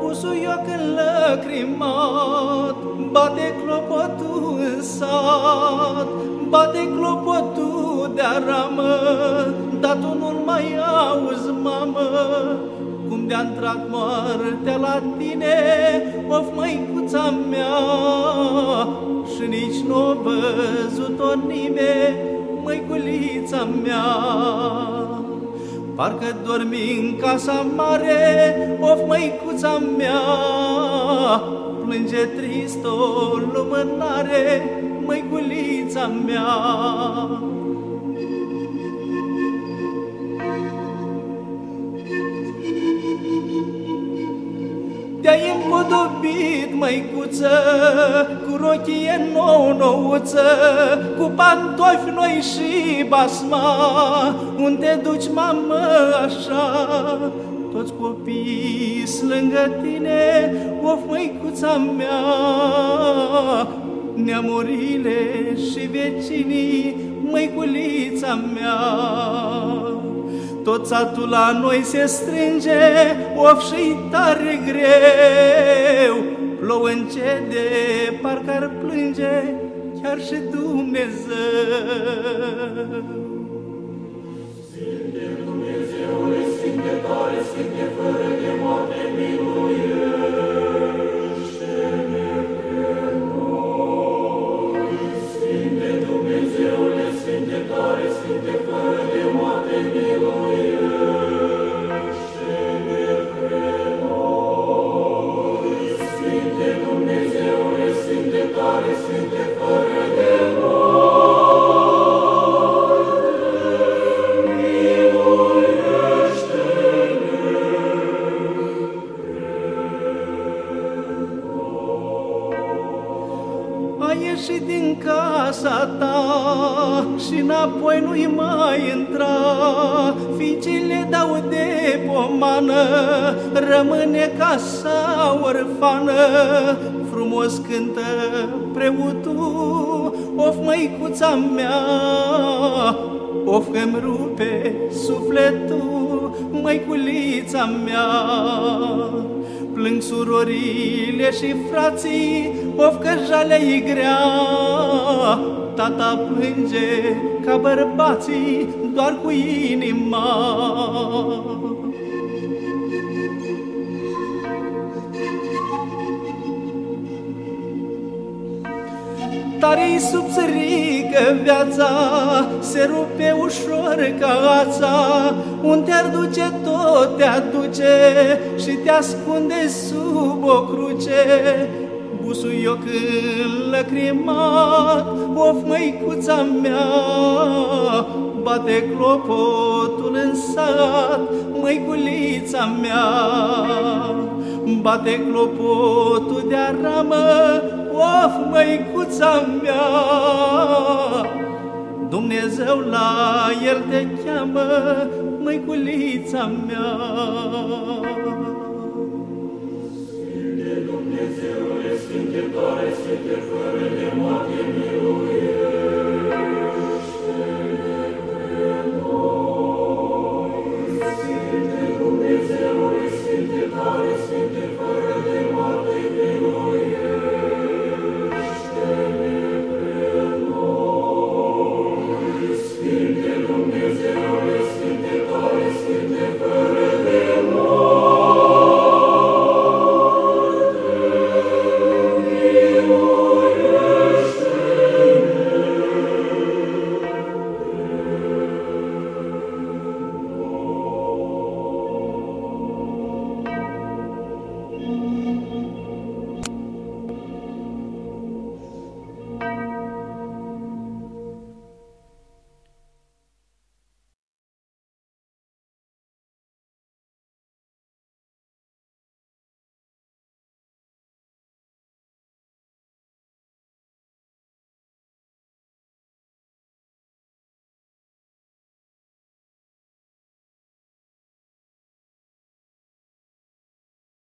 Busuioc înlăcrimat, bate clopotul în sat, bate clopotul de aramă, dar tu nu-l mai auzi, mamă, cum de-a intrat moartea la tine, of măicuța mea, și nici n-o văzut-o nimeni, măiculița mea. Parcă dormi în casa mare, of măicuța mea, plânge trist o lumânare, măiculița mea. Te-ai împodobit, măicuță, cu rochie nou-nouță, cu pantofi noi și basma. Unde te duci, mamă, așa? Toți copiii-s lângă tine, of, măicuța mea. Neamurile și vecinii, măiculița mea. Tot satul la noi se strânge, of, și-i tare greu. Plouă încede, parcă-ar plânge chiar și Dumnezeu. Sfinte Dumnezeule, Sfinte tare, Sfinte fără de moarte, miluiește-ne pe noi. Sfinte Dumnezeule, Sfinte tare, Sfinte fără de moarte, miluiește-ne pe noi. Sfinte Dumnezeule, Sfinte tare, Sfinte fără de Ai ieșit din casa ta și înapoi nu-i mai intra, fiicele dau de pomană, rămâne casa orfană. Frumos cântă preotul, of, măicuța mea, of, că-mi rupe sufletul, măiculița mea. Plâng surorile și frații, of, că jalea-i grea. Tata plânge ca bărbații, doar cu inima. Tare-i subțărică viața, se rupe ușor ca ața. Unde te-ar duce, tot te aduce și te ascunde sub o cruce. Busuioc înlăcrimat, of, măicuța mea, bate clopotul în sat, măiculița mea. Bate clopotul de aramă, of, măicuța mea. Dumnezeu la el te cheamă, măiculița mea. Sfinte Dumnezeule, Sfinte tare, Sfinte fără de moarte,